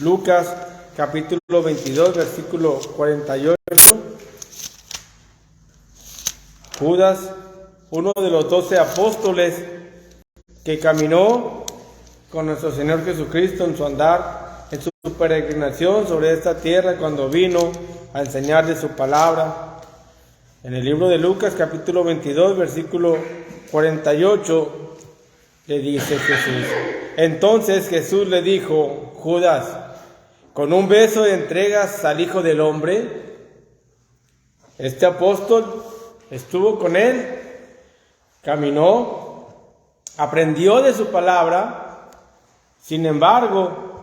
Lucas capítulo 22, versículo 48. Judas, uno de los 12 apóstoles que caminó con nuestro Señor Jesucristo en su andar, en su peregrinación sobre esta tierra cuando vino a enseñarle su palabra. En el libro de Lucas capítulo 22, versículo 48, le dice Jesús: entonces Jesús le dijo: Judas, ¿con un beso entregas al Hijo del Hombre? Este apóstol estuvo con él, caminó, aprendió de su palabra, sin embargo,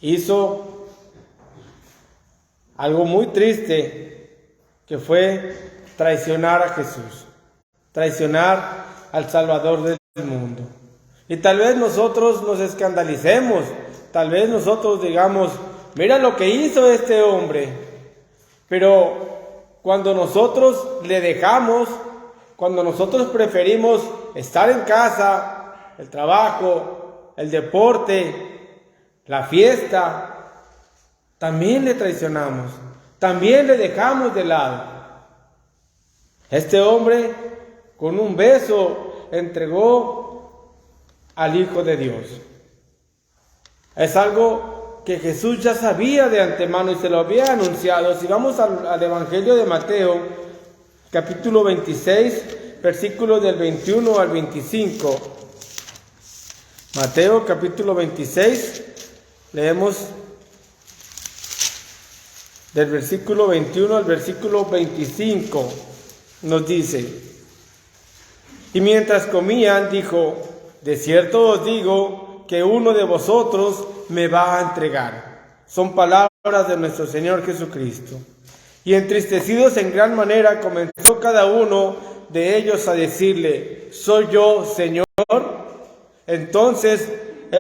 hizo algo muy triste, que fue traicionar a Jesús, traicionar al Salvador del mundo. Y tal vez nosotros nos escandalicemos, tal vez nosotros digamos: mira lo que hizo este hombre. Pero cuando nosotros le dejamos, cuando nosotros preferimos estar en casa, el trabajo, el deporte, la fiesta, también le traicionamos, también le dejamos de lado. Este hombre con un beso entregó al Hijo de Dios. Es algo que Jesús ya sabía de antemano y se lo había anunciado. Si vamos al Evangelio de Mateo, capítulo 26, versículos del 21 al 25. Mateo, capítulo 26, leemos del versículo 21 al versículo 25. Nos dice: y mientras comían, dijo: de cierto os digo que uno de vosotros me va a entregar. Son palabras de nuestro Señor Jesucristo. Y entristecidos en gran manera, comenzó cada uno de ellos a decirle: ¿soy yo, Señor? Entonces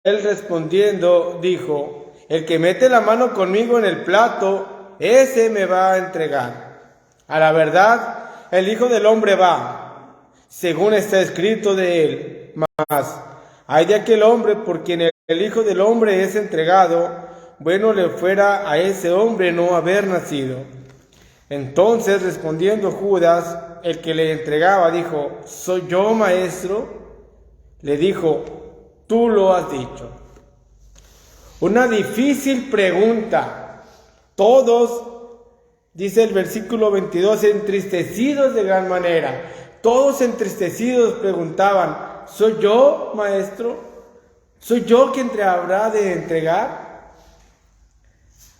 él respondiendo dijo: el que mete la mano conmigo en el plato, ese me va a entregar. A la verdad, el Hijo del Hombre va, según está escrito de él. Mas ay de aquel hombre por quien el Hijo del Hombre es entregado, bueno le fuera a ese hombre no haber nacido. Entonces respondiendo Judas, el que le entregaba, dijo: ¿soy yo, maestro? Le dijo: tú lo has dicho. Una difícil pregunta. Todos, dice el versículo 22, entristecidos de gran manera. Todos entristecidos preguntaban: ¿soy yo, maestro? ¿Soy yo quien te habrá de entregar?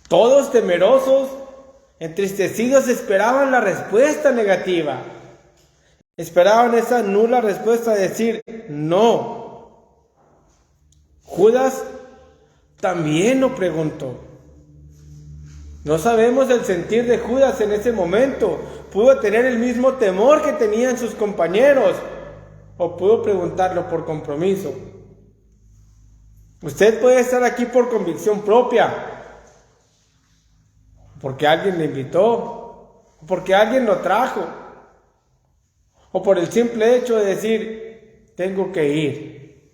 Todos temerosos, entristecidos, esperaban la respuesta negativa. Esperaban esa nula respuesta de decir no. Judas también lo preguntó. No sabemos el sentir de Judas en ese momento. Pudo tener el mismo temor que tenían sus compañeros, o pudo preguntarlo por compromiso. Usted puede estar aquí por convicción propia, porque alguien le invitó, porque alguien lo trajo, o por el simple hecho de decir: tengo que ir.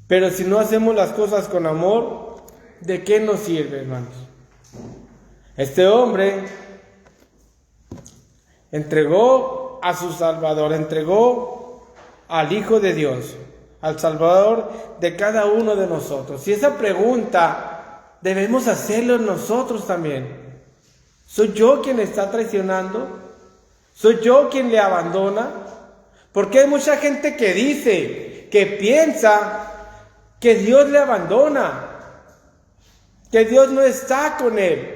Pero si no hacemos las cosas con amor, ¿de qué nos sirve, hermanos? Este hombre entregó a su Salvador, entregó al Hijo de Dios, al Salvador de cada uno de nosotros. Y esa pregunta debemos hacerlo nosotros también. ¿Soy yo quien le está traicionando? ¿Soy yo quien le abandona? Porque hay mucha gente que dice, que piensa que Dios le abandona, que Dios no está con él.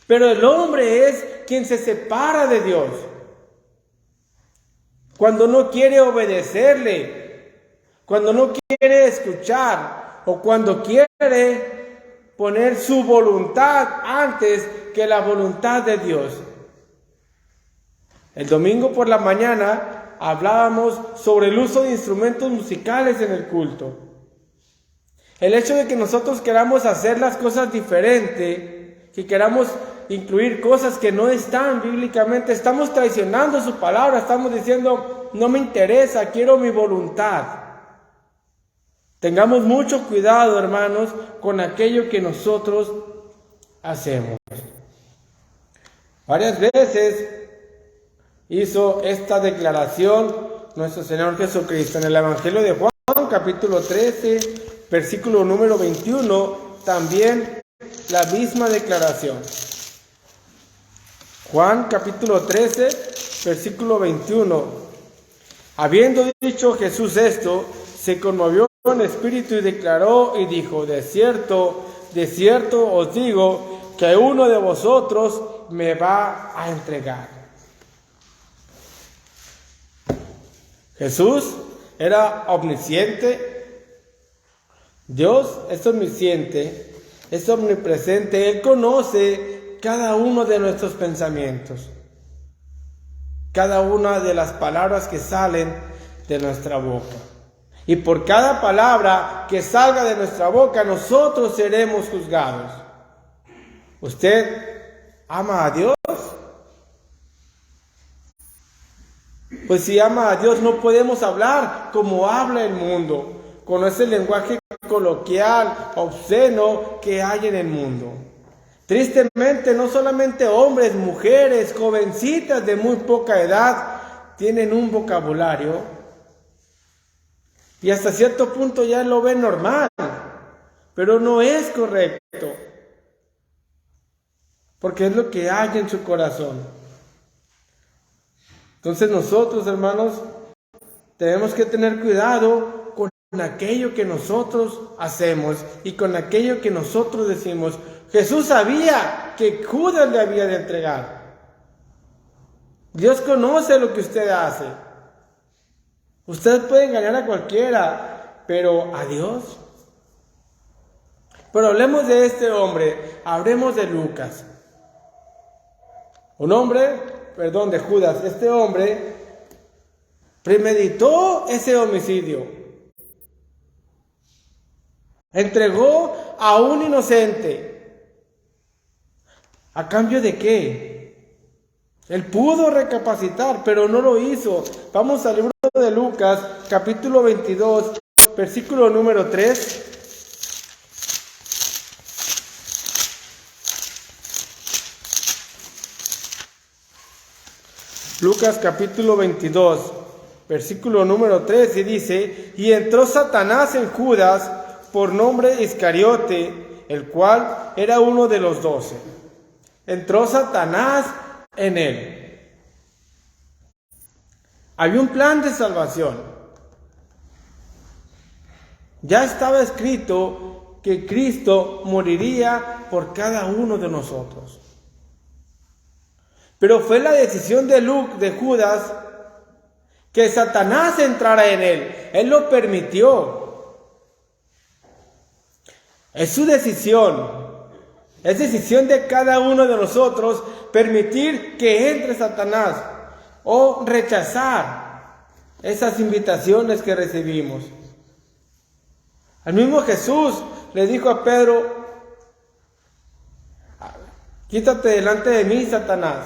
Pero el hombre es quien se separa de Dios cuando no quiere obedecerle, cuando no quiere escuchar, o cuando quiere poner su voluntad antes que la voluntad de Dios. El domingo por la mañana hablábamos sobre el uso de instrumentos musicales en el culto. El hecho de que nosotros queramos hacer las cosas diferente, que queramos incluir cosas que no están bíblicamente, estamos traicionando su palabra, estamos diciendo: no me interesa, quiero mi voluntad. Tengamos mucho cuidado, hermanos, con aquello que nosotros hacemos. Varias veces hizo esta declaración nuestro Señor Jesucristo. En el Evangelio de Juan, capítulo 13, versículo número 21, también la misma declaración. Juan, capítulo 13, versículo 21. Habiendo dicho Jesús esto, se conmovió en espíritu y declaró y dijo: de cierto os digo, que uno de vosotros me va a entregar. Jesús era omnisciente. Dios es omnisciente, es omnipresente. Él conoce cada uno de nuestros pensamientos, cada una de las palabras que salen de nuestra boca. Y por cada palabra que salga de nuestra boca, nosotros seremos juzgados. ¿Usted ama a Dios? Pues si ama a Dios, no podemos hablar como habla el mundo, con ese lenguaje coloquial, obsceno que hay en el mundo. Tristemente, no solamente hombres, mujeres, jovencitas de muy poca edad tienen un vocabulario y hasta cierto punto ya lo ven normal, pero no es correcto, porque es lo que hay en su corazón. Entonces nosotros, hermanos, tenemos que tener cuidado con aquello que nosotros hacemos y con aquello que nosotros decimos. Jesús sabía que Judas le había de entregar. Dios conoce lo que usted hace. Usted puede engañar a cualquiera, pero ¿a Dios? Pero hablemos de este hombre, hablemos de Lucas. De Judas. Este hombre premeditó ese homicidio. Entregó a un inocente. ¿A cambio de qué? Él pudo recapacitar, pero no lo hizo. Vamos al libro de Lucas, capítulo 22, versículo número 3. Lucas capítulo 22, versículo número 3, y dice: y entró Satanás en Judas, por nombre Iscariote, el cual era uno de los 12. Entró Satanás en él. Había un plan de salvación. Ya estaba escrito que Cristo moriría por cada uno de nosotros. Pero fue la decisión de Judas que Satanás entrara en él. Él lo permitió. Es su decisión. Es decisión de cada uno de nosotros permitir que entre Satanás o rechazar esas invitaciones que recibimos. El mismo Jesús le dijo a Pedro: quítate delante de mí, Satanás.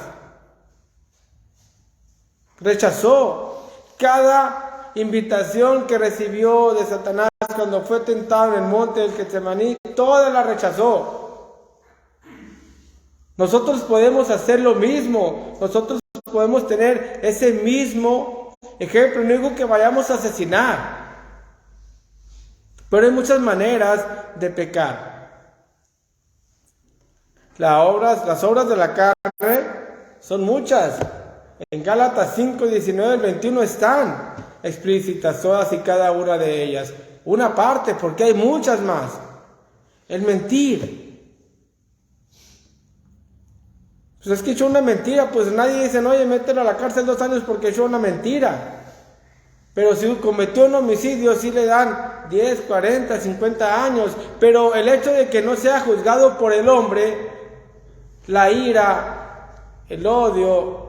Rechazó cada invitación que recibió de Satanás cuando fue tentado en el monte del Getsemaní. Toda la rechazó. Nosotros podemos hacer lo mismo. Nosotros podemos tener ese mismo ejemplo. No digo que vayamos a asesinar, pero hay muchas maneras de pecar. Las obras de la carne son muchas. En Gálatas 5, 19 al 21 están explícitas todas y cada una de ellas. Una parte, porque hay muchas más. El mentir. Pues es que echó una mentira, pues nadie dice: oye, mételo a la cárcel 2 años porque echó una mentira. Pero si cometió un homicidio, sí le dan 10, 40, 50 años. Pero el hecho de que no sea juzgado por el hombre, la ira, el odio,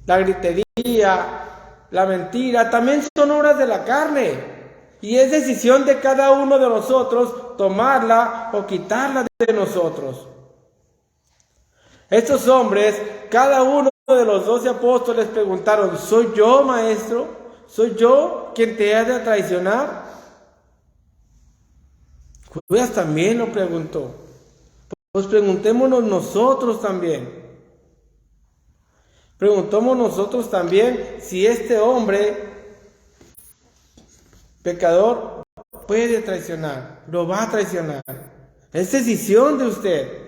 la gritería, la mentira, también son obras de la carne. Y es decisión de cada uno de nosotros tomarla o quitarla de nosotros. Estos hombres, cada uno de los 12 apóstoles preguntaron: ¿soy yo, maestro? ¿Soy yo quien te ha de traicionar? Judas también lo preguntó. Pues preguntémonos nosotros también. Preguntemos nosotros también si este hombre pecador puede traicionar, lo va a traicionar. Es decisión de usted.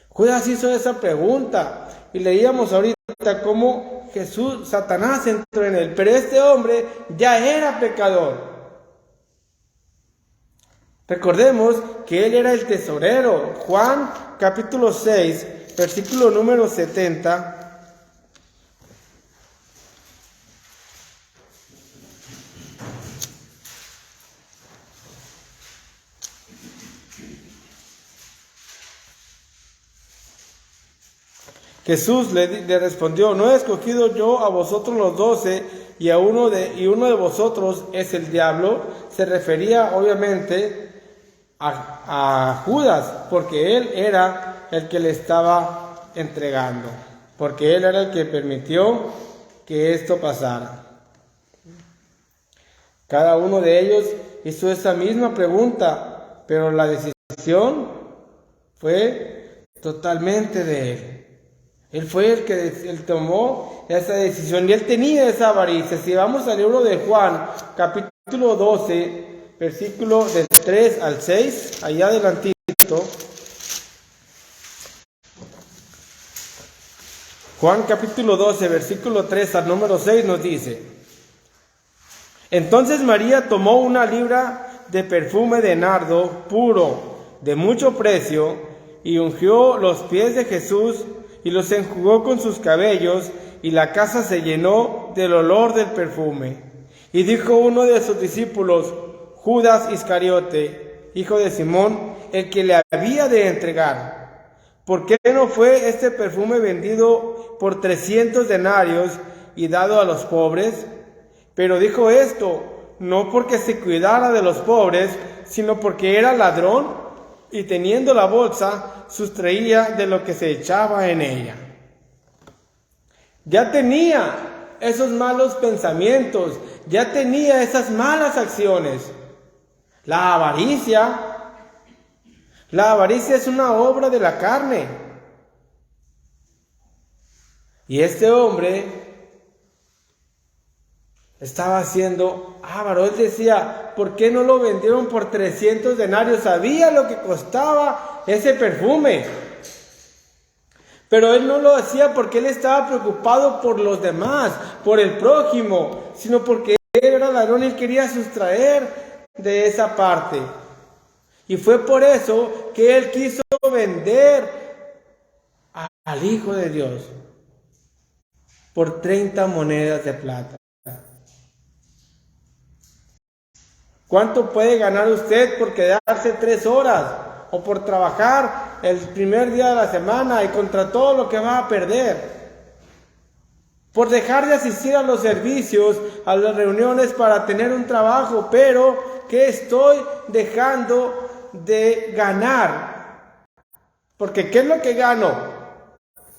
Judas hizo esa pregunta y leíamos ahorita cómo Satanás entró en él, pero este hombre ya era pecador. Recordemos que él era el tesorero. Juan capítulo 6, versículo número 70. Jesús le respondió: ¿no he escogido yo a vosotros los 12 y uno de vosotros es el diablo? Se refería obviamente a Judas, porque él era el que le estaba entregando, porque él era el que permitió que esto pasara. Cada uno de ellos hizo esa misma pregunta, pero la decisión fue totalmente de él. Él fue el que tomó esa decisión y él tenía esa avaricia. Si vamos al libro de Juan, capítulo 12, versículo del 3 al 6, allá adelantito. Juan capítulo 12, versículo 3 al número 6 nos dice: entonces María tomó una libra de perfume de nardo puro, de mucho precio, y ungió los pies de Jesús y los enjugó con sus cabellos, y la casa se llenó del olor del perfume. Y dijo uno de sus discípulos, Judas Iscariote, hijo de Simón, el que le había de entregar: ¿por qué no fue este perfume vendido por 300 denarios y dado a los pobres? Pero dijo esto no porque se cuidara de los pobres, sino porque era ladrón, y teniendo la bolsa, sustraía de lo que se echaba en ella. Ya tenía esos malos pensamientos, ya tenía esas malas acciones. La avaricia es una obra de la carne. Y este hombre estaba haciendo avaro. Él decía, ¿por qué no lo vendieron por 300 denarios? Sabía lo que costaba ese perfume. Pero él no lo hacía porque él estaba preocupado por los demás, por el prójimo, sino porque él era ladrón y él quería sustraer de esa parte. Y fue por eso que él quiso vender al Hijo de Dios por 30 monedas de plata. ¿Cuánto puede ganar usted por quedarse 3 horas o por trabajar el primer día de la semana y contra todo lo que va a perder? Por dejar de asistir a los servicios, a las reuniones para tener un trabajo, pero ¿qué estoy dejando de ganar? Porque ¿qué es lo que gano?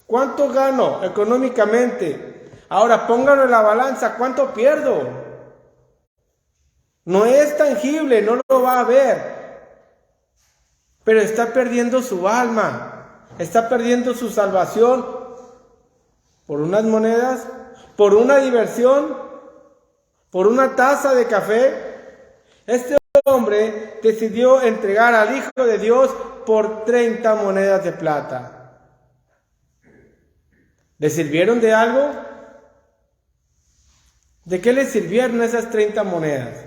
¿Cuánto gano económicamente? Ahora póngalo en la balanza, ¿cuánto pierdo? No es tangible, no lo va a ver, pero está perdiendo su alma, está perdiendo su salvación por unas monedas, por una diversión, por una taza de café. Este hombre decidió entregar al Hijo de Dios por 30 monedas de plata. ¿Le sirvieron de algo? ¿De qué le sirvieron esas 30 monedas?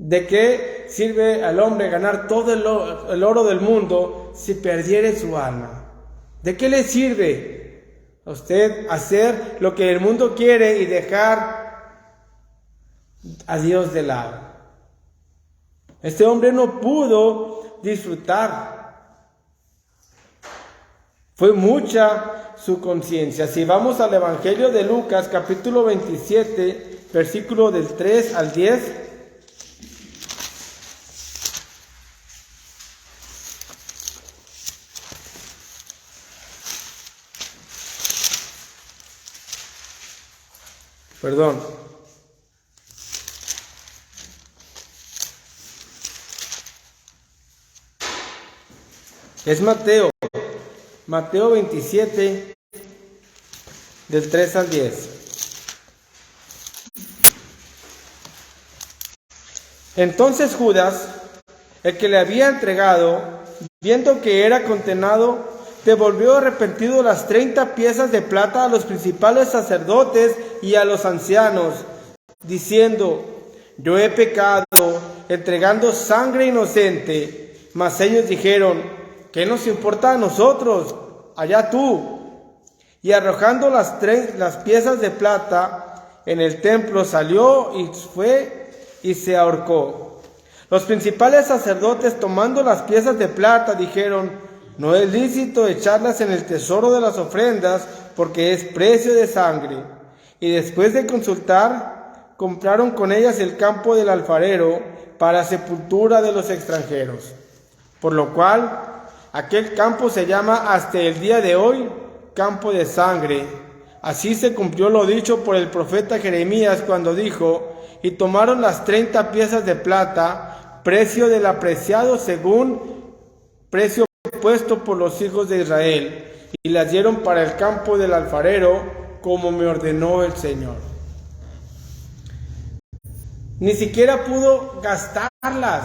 ¿De qué sirve al hombre ganar todo el oro del mundo si perdiere su alma? ¿De qué le sirve a usted hacer lo que el mundo quiere y dejar a Dios de lado? Este hombre no pudo disfrutar. Fue mucha su conciencia. Si vamos al Evangelio de Lucas, capítulo 27, versículo del 3 al 10, Es Mateo 27, del 3 al 10. Entonces Judas, el que le había entregado, viendo que era condenado, devolvió arrepentido las 30 piezas de plata a los principales sacerdotes y a los ancianos, diciendo: yo he pecado entregando sangre inocente. Mas ellos dijeron: ¿qué nos importa a nosotros? Allá tú. Y arrojando las piezas de plata en el templo, salió y fue y se ahorcó. Los principales sacerdotes, tomando las piezas de plata, dijeron: no es lícito echarlas en el tesoro de las ofrendas, porque es precio de sangre. Y después de consultar, compraron con ellas el campo del alfarero para sepultura de los extranjeros. Por lo cual, aquel campo se llama hasta el día de hoy campo de sangre. Así se cumplió lo dicho por el profeta Jeremías cuando dijo: y tomaron las 30 piezas de plata, precio del apreciado según precio puesto por los hijos de Israel, y las dieron para el campo del alfarero, como me ordenó el Señor. Ni siquiera pudo gastarlas,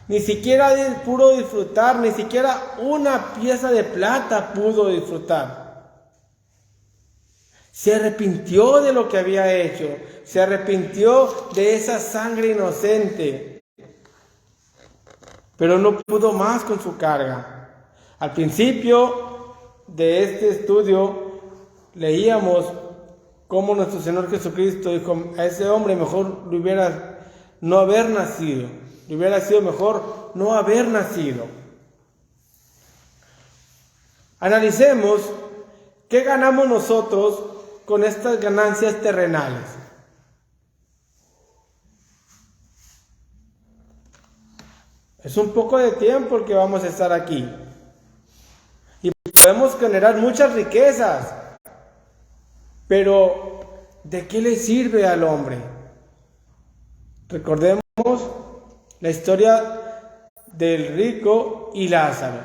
ni siquiera pudo disfrutar, ni siquiera una pieza de plata pudo disfrutar. Se arrepintió de lo que había hecho, se arrepintió de esa sangre inocente, pero no pudo más con su carga. Al principio de este estudio leíamos cómo nuestro Señor Jesucristo dijo: a ese hombre mejor le hubiera no haber nacido, le hubiera sido mejor no haber nacido. Analicemos qué ganamos nosotros con estas ganancias terrenales. Es un poco de tiempo el que vamos a estar aquí. Y podemos generar muchas riquezas. Pero, ¿de qué le sirve al hombre? Recordemos la historia del rico y Lázaro.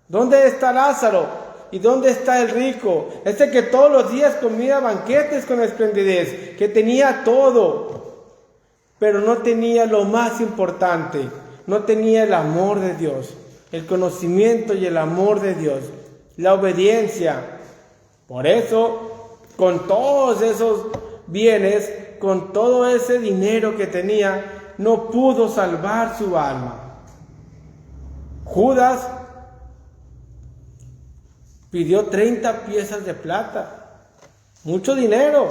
¿Dónde está Lázaro? ¿Y dónde está el rico? Ese que todos los días comía banquetes con esplendidez, que tenía todo, pero no tenía lo más importante, no tenía el amor de Dios, el conocimiento y el amor de Dios, la obediencia. Por eso, con todos esos bienes, con todo ese dinero que tenía, no pudo salvar su alma. Judas pidió 30 piezas de plata, mucho dinero,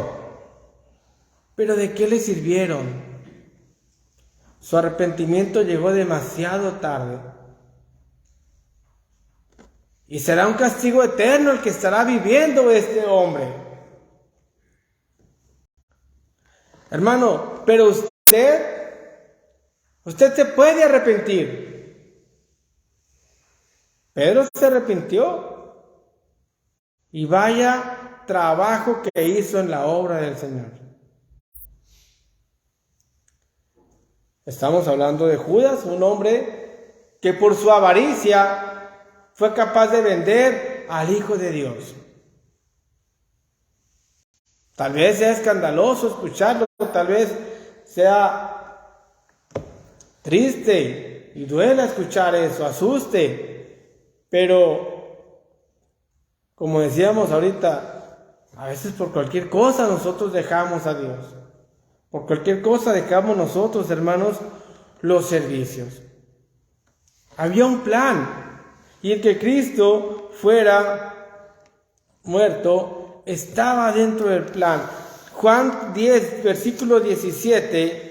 pero ¿de qué le sirvieron? Su arrepentimiento llegó demasiado tarde. Y será un castigo eterno el que estará viviendo este hombre. Hermano, pero usted se puede arrepentir. Pedro se arrepintió. Y vaya trabajo que hizo en la obra del Señor. Estamos hablando de Judas, un hombre que por su avaricia fue capaz de vender al Hijo de Dios. Tal vez sea escandaloso escucharlo, tal vez sea triste y duela escuchar eso, asuste, pero como decíamos ahorita, a veces por cualquier cosa nosotros dejamos a Dios. Por cualquier cosa dejamos nosotros, hermanos, los servicios. Había un plan, y el que Cristo fuera muerto estaba dentro del plan. Juan 10, versículo 17.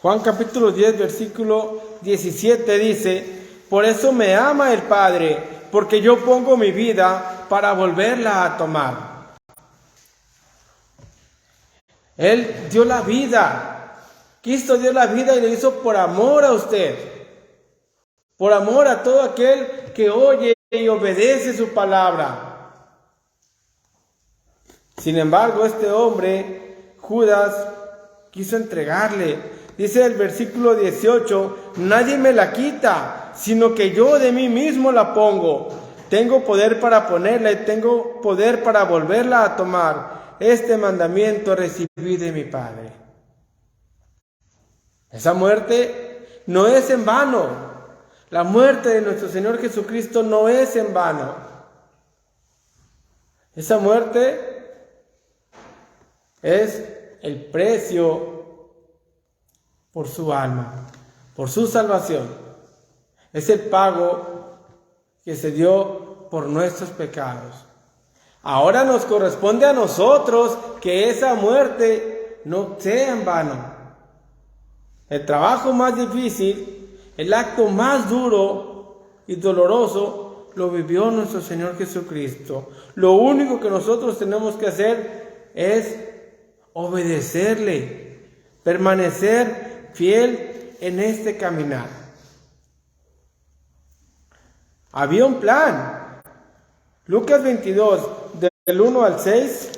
Juan capítulo 10, versículo 17 dice: por eso me ama el Padre, porque yo pongo mi vida para volverla a tomar. Él dio la vida. Cristo dio la vida y lo hizo por amor a usted. Por amor a todo aquel que oye y obedece su palabra. Sin embargo, este hombre, Judas, quiso entregarle. Dice el versículo 18, nadie me la quita, sino que yo de mí mismo la pongo. Tengo poder para ponerla y tengo poder para volverla a tomar. Este mandamiento recibí de mi Padre. Esa muerte no es en vano. La muerte de nuestro Señor Jesucristo no es en vano. Esa muerte es el precio por su alma, por su salvación. Es el pago que se dio por nuestros pecados. Ahora nos corresponde a nosotros que esa muerte no sea en vano. El trabajo más difícil, el acto más duro y doloroso, lo vivió nuestro Señor Jesucristo. Lo único que nosotros tenemos que hacer es obedecerle, permanecer fiel en este caminar. Había un plan. Lucas 22, del 1 al 6.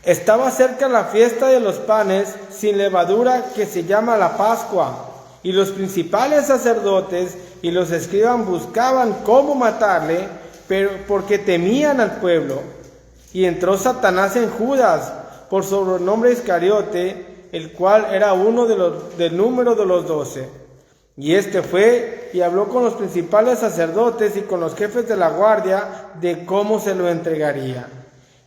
Estaba cerca la fiesta de los panes sin levadura que se llama la Pascua, y los principales sacerdotes y los escribas buscaban cómo matarle, pero porque temían al pueblo. Y entró Satanás en Judas, por sobrenombre Iscariote, el cual era uno del número de los 12. Y este fue y habló con los principales sacerdotes y con los jefes de la guardia de cómo se lo entregaría.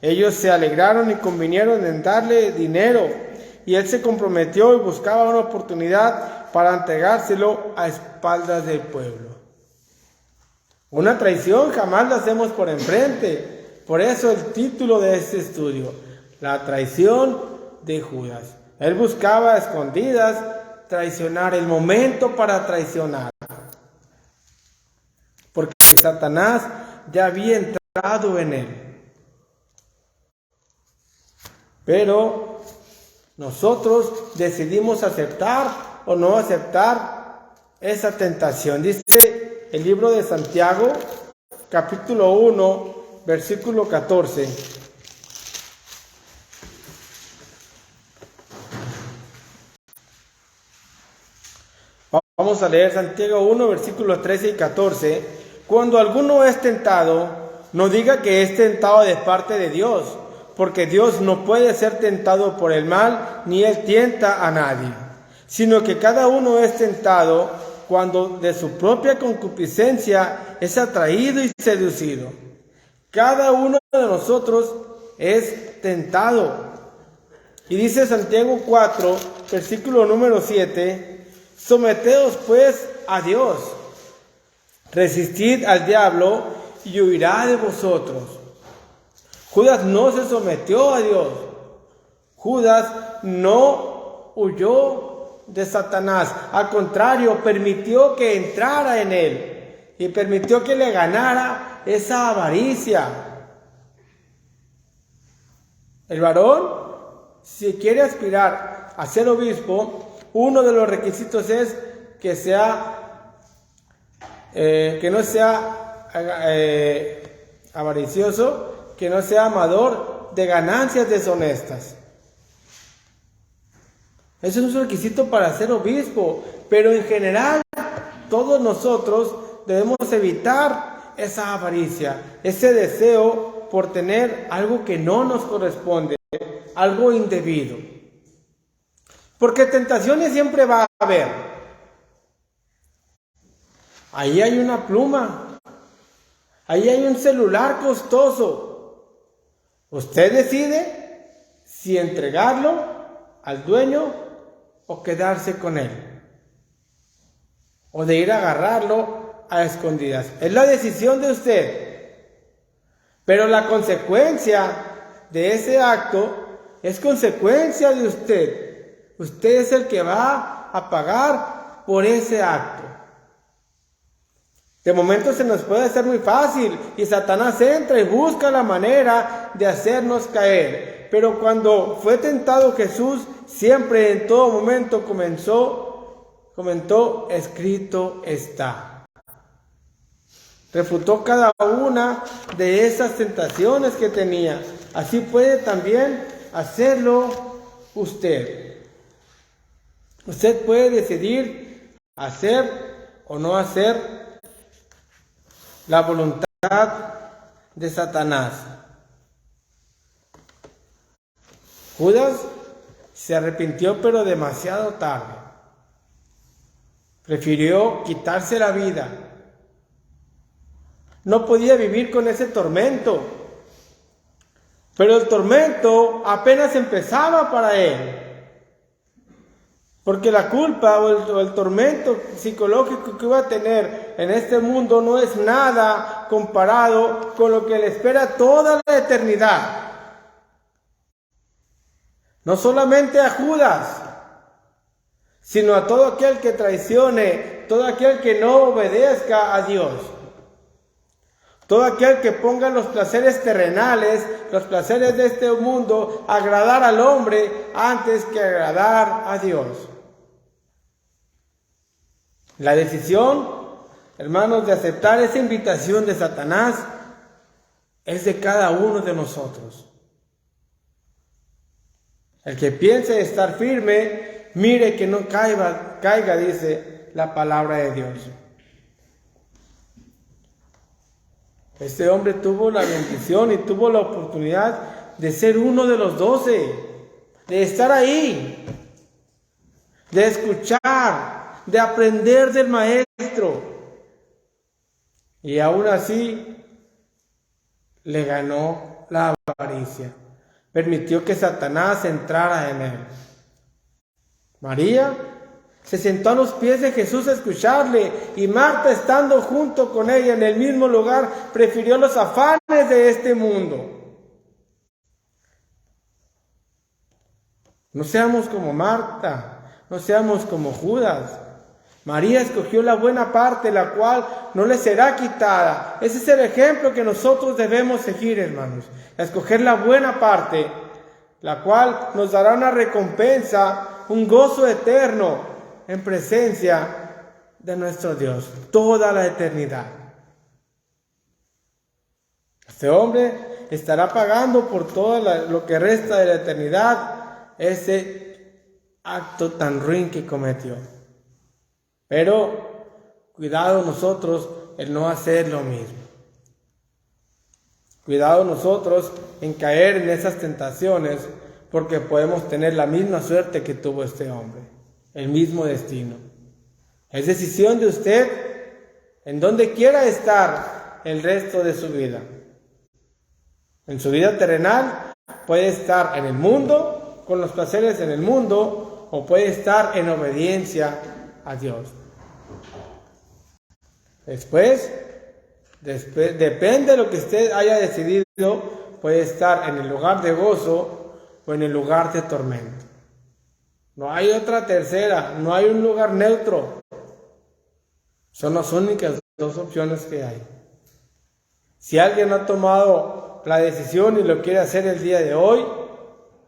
Ellos se alegraron y convinieron en darle dinero, y él se comprometió y buscaba una oportunidad para entregárselo a espaldas del pueblo. Una traición jamás la hacemos por enfrente. Por eso el título de este estudio, la traición de Judas. Él buscaba a escondidas traicionar, el momento para traicionar. Porque Satanás ya había entrado en él. Pero nosotros decidimos aceptar o no aceptar esa tentación. Dice el libro de Santiago, capítulo 1, versículo 14. Vamos a leer Santiago 1, versículos 13 y 14. Cuando alguno es tentado, no diga que es tentado de parte de Dios, porque Dios no puede ser tentado por el mal, ni Él tienta a nadie, sino que cada uno es tentado cuando de su propia concupiscencia es atraído y seducido. Cada uno de nosotros es tentado. Y dice Santiago 4, versículo número 7, someteos pues a Dios, resistid al diablo y huirá de vosotros. Judas no se sometió a Dios. Judas no huyó de Satanás. Al contrario, permitió que entrara en él y permitió que le ganara esa avaricia. El varón, si quiere aspirar a ser obispo, uno de los requisitos es que no sea avaricioso, que no sea amador de ganancias deshonestas. Eso es un requisito para ser obispo, pero en general todos nosotros debemos evitar esa avaricia, ese deseo por tener algo que no nos corresponde, algo indebido. Porque tentaciones siempre va a haber. Ahí hay una pluma, ahí hay un celular costoso. Usted decide si entregarlo al dueño o quedarse con él, o de ir a agarrarlo a escondidas. Es la decisión de usted. Pero la consecuencia de ese acto es consecuencia de usted. Usted es el que va a pagar por ese acto. De momento se nos puede hacer muy fácil y Satanás entra y busca la manera de hacernos caer. Pero cuando fue tentado Jesús, siempre en todo momento comentó, escrito está. refutó cada una de esas tentaciones que tenía. Así puede también hacerlo usted. Usted puede decidir hacer o no hacer la voluntad de Satanás. Judas se arrepintió, pero demasiado tarde. Prefirió quitarse la vida. No podía vivir con ese tormento. Pero el tormento apenas empezaba para él. Porque la culpa o el tormento psicológico que iba a tener en este mundo no es nada comparado con lo que le espera toda la eternidad. No solamente a Judas, sino a todo aquel que traicione, todo aquel que no obedezca a Dios. Todo aquel que ponga los placeres terrenales, los placeres de este mundo, agradar al hombre antes que agradar a Dios. La decisión, hermanos, de aceptar esa invitación de Satanás es de cada uno de nosotros. El que piense estar firme, mire que no caiga, dice la palabra de Dios. Este hombre tuvo la bendición y tuvo la oportunidad de ser uno de los 12, de estar ahí, de escuchar, de aprender del maestro. Y aún así le ganó la avaricia. Permitió que Satanás entrara en él. María se sentó a los pies de Jesús a escucharle, y Marta, estando junto con ella en el mismo lugar, prefirió los afanes de este mundo. No seamos como Marta, no seamos como Judas. María escogió la buena parte, la cual no le será quitada. Ese es el ejemplo que nosotros debemos seguir, hermanos. Escoger la buena parte, la cual nos dará una recompensa, un gozo eterno en presencia de nuestro Dios, toda la eternidad. Este hombre estará pagando por todo lo que resta de la eternidad ese acto tan ruin que cometió. Pero cuidado nosotros en no hacer lo mismo. Cuidado nosotros en caer en esas tentaciones, porque podemos tener la misma suerte que tuvo este hombre, el mismo destino. Es decisión de usted en donde quiera estar el resto de su vida. En su vida terrenal puede estar en el mundo, con los placeres en el mundo, o puede estar en obediencia a Dios. Después, depende de lo que usted haya decidido, puede estar en el lugar de gozo o en el lugar de tormento. No hay otra tercera, no hay un lugar neutro. Son las únicas dos opciones que hay. Si alguien ha tomado la decisión y lo quiere hacer el día de hoy,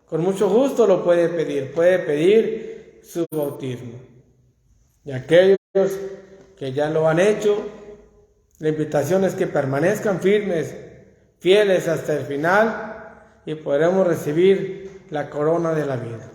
con mucho gusto lo puede pedir su bautismo. Y aquellos que ya lo han hecho, la invitación es que permanezcan firmes, fieles hasta el final, y podremos recibir la corona de la vida.